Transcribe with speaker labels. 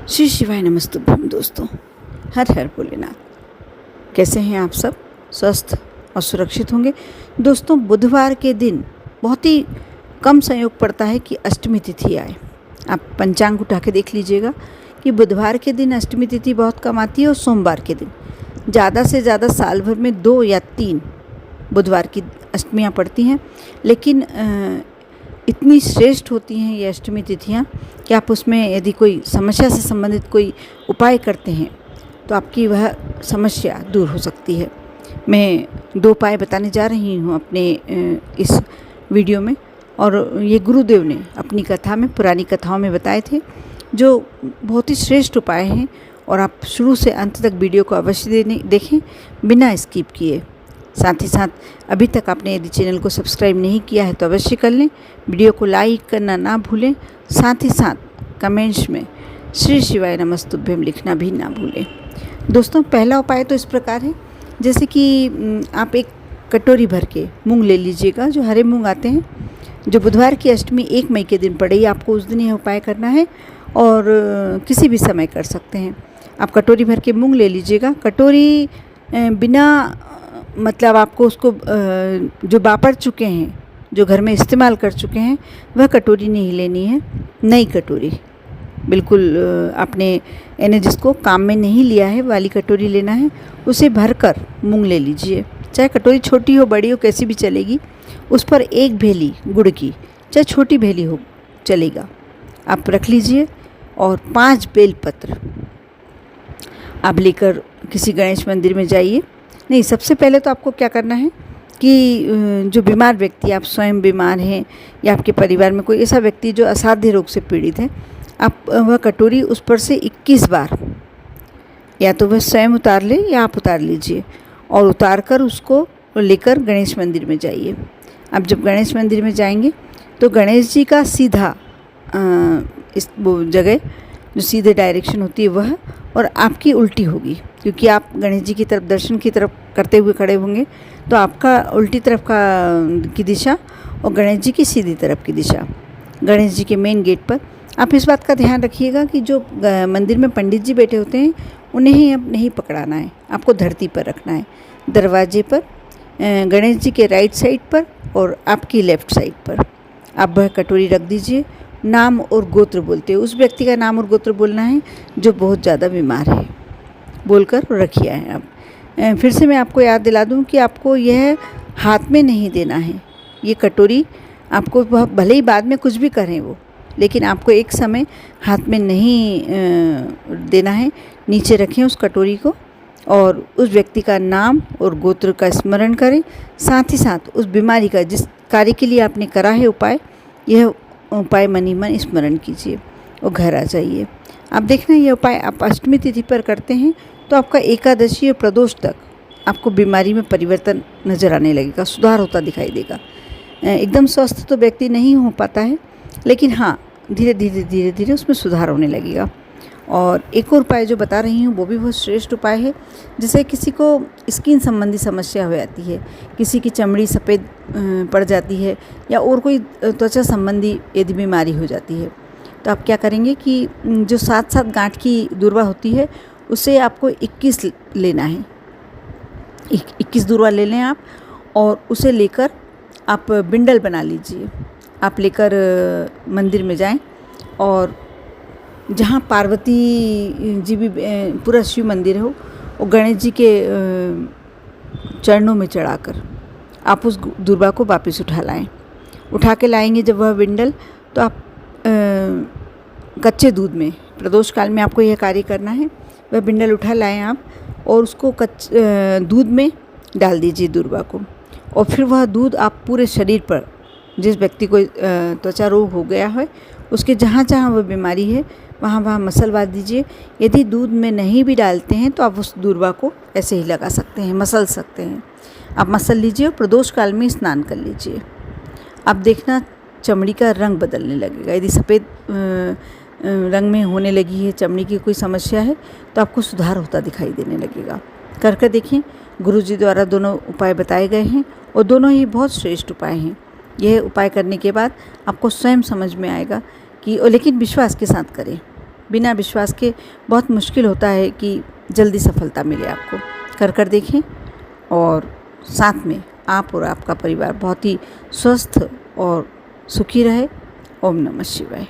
Speaker 1: श्री शिवाय नमस्तुभ्यम। दोस्तों, हर हर भोलेनाथ। कैसे हैं आप सब? स्वस्थ और सुरक्षित होंगे। दोस्तों, बुधवार के दिन बहुत ही कम संयोग पड़ता है कि अष्टमी तिथि आए। आप पंचांग उठा के देख लीजिएगा कि बुधवार के दिन अष्टमी तिथि बहुत कम आती है और सोमवार के दिन ज़्यादा से ज़्यादा साल भर में 2 या 3 बुधवार की अष्टमियाँ पड़ती हैं। लेकिन इतनी श्रेष्ठ होती हैं ये अष्टमी तिथियाँ कि आप उसमें यदि कोई समस्या से संबंधित कोई उपाय करते हैं तो आपकी वह समस्या दूर हो सकती है। मैं 2 उपाय बताने जा रही हूँ अपने इस वीडियो में, और ये गुरुदेव ने अपनी कथा में, पुरानी कथाओं में बताए थे, जो बहुत ही श्रेष्ठ उपाय हैं। और आप शुरू से अंत तक वीडियो को अवश्य देखें बिना स्किप किए। साथ ही साथ अभी तक आपने यदि चैनल को सब्सक्राइब नहीं किया है तो अवश्य कर लें। वीडियो को लाइक करना ना भूलें। साथ ही साथ कमेंट्स में श्री शिवाय नमस्तुभ्यम लिखना भी ना भूलें। दोस्तों, पहला उपाय तो इस प्रकार है, जैसे कि आप एक कटोरी भर के मूंग ले लीजिएगा, जो हरे मूंग आते हैं, जो बुधवार की अष्टमी 1 मई के दिन पड़ेगी। आपको उस दिन यह उपाय करना है और किसी भी समय कर सकते हैं। आप कटोरी भर के मूंग ले लीजिएगा। कटोरी बिना मतलब आपको उसको जो वापर चुके हैं, जो घर में इस्तेमाल कर चुके हैं, वह कटोरी नहीं लेनी है। नई कटोरी बिल्कुल आपने यानी जिसको काम में नहीं लिया है वाली कटोरी लेना है। उसे भरकर मूंग ले लीजिए। चाहे कटोरी छोटी हो बड़ी हो कैसी भी चलेगी। उस पर 1 भेली गुड़ की, चाहे छोटी भेली हो चलेगा, आप रख लीजिए। और 5 बेलपत्र आप लेकर किसी गणेश मंदिर में जाइए। नहीं, सबसे पहले तो आपको क्या करना है कि जो बीमार व्यक्ति, आप स्वयं बीमार हैं या आपके परिवार में कोई ऐसा व्यक्ति जो असाध्य रोग से पीड़ित है, आप वह कटोरी उस पर से 21 बार या तो वह स्वयं उतार ले या आप उतार लीजिए, और उतार कर उसको लेकर गणेश मंदिर में जाइए। आप जब गणेश मंदिर में जाएंगे तो गणेश जी का सीधा इस जगह जो सीधे डायरेक्शन होती है वह, और आपकी उल्टी होगी, क्योंकि आप गणेश जी की तरफ दर्शन की तरफ करते हुए खड़े होंगे, तो आपका उल्टी तरफ की दिशा और गणेश जी की सीधी तरफ की दिशा। गणेश जी के मेन गेट पर आप इस बात का ध्यान रखिएगा कि जो मंदिर में पंडित जी बैठे होते हैं उन्हें ही अब नहीं पकड़ाना है, आपको धरती पर रखना है। दरवाजे पर गणेश जी के राइट साइड पर और आपकी लेफ़्ट साइड पर आप वह कटोरी रख दीजिए। नाम और गोत्र बोलते हैं, उस व्यक्ति का नाम और गोत्र बोलना है जो बहुत ज़्यादा बीमार है, बोलकर रखिए है आप। फिर से मैं आपको याद दिला दूं कि आपको यह हाथ में नहीं देना है। ये कटोरी आपको भले ही बाद में कुछ भी करें वो, लेकिन आपको एक समय हाथ में नहीं देना है। नीचे रखें उस कटोरी को और उस व्यक्ति का नाम और गोत्र का स्मरण करें। साथ ही साथ उस बीमारी का, जिस कार्य के लिए आपने करा है उपाय, यह उपाय मन ही मन स्मरण कीजिए और घर आ जाइए। आप देखना, ये उपाय आप अष्टमी तिथि पर करते हैं तो आपका एकादशी और प्रदोष तक आपको बीमारी में परिवर्तन नज़र आने लगेगा, सुधार होता दिखाई देगा। एकदम स्वस्थ तो व्यक्ति नहीं हो पाता है, लेकिन हाँ, धीरे धीरे उसमें सुधार होने लगेगा। और एक और उपाय जो बता रही हूँ वो भी बहुत श्रेष्ठ उपाय है। जैसे किसी को स्किन संबंधी समस्या हो जाती है, किसी की चमड़ी सफ़ेद पड़ जाती है, या और कोई त्वचा संबंधी यदि बीमारी हो जाती है, तो आप क्या करेंगे कि जो 7-7 गांठ की दूर्वा होती है उसे आपको 21 लेना है। 21 दूर्वा ले लें आप, और उसे लेकर आप बिंडल बना लीजिए। आप लेकर मंदिर में जाएं, और जहाँ पार्वती जी भी, पूरा शिव मंदिर हो, और गणेश जी के चरणों में चढ़ाकर आप उस दूर्वा को वापस उठा के लाएंगे। जब वह बिंडल, तो आप कच्चे दूध में, प्रदोष काल में आपको यह कार्य करना है। वह बिंडल उठा लाएं आप, और उसको दूध में डाल दीजिए दूर्वा को, और फिर वह दूध आप पूरे शरीर पर, जिस व्यक्ति को त्वचा रोग हो गया है, उसके जहाँ जहाँ वह बीमारी है वहाँ मसलवा दीजिए। यदि दूध में नहीं भी डालते हैं तो आप उस दूर्वा को ऐसे ही लगा सकते हैं, मसल सकते हैं। आप मसल लीजिए और प्रदोष काल में स्नान कर लीजिए। आप देखना, चमड़ी का रंग बदलने लगेगा। यदि सफ़ेद रंग में होने लगी है, चमड़ी की कोई समस्या है, तो आपको सुधार होता दिखाई देने लगेगा। कर देखें। गुरुजी द्वारा दोनों उपाय बताए गए हैं और दोनों ही बहुत श्रेष्ठ उपाय हैं। यह उपाय करने के बाद आपको स्वयं समझ में आएगा कि, लेकिन विश्वास के साथ करें। बिना विश्वास के बहुत मुश्किल होता है कि जल्दी सफलता मिले आपको। कर देखें और साथ में आप और आपका परिवार बहुत ही स्वस्थ और सुखी रहे। ओम नमः शिवाय।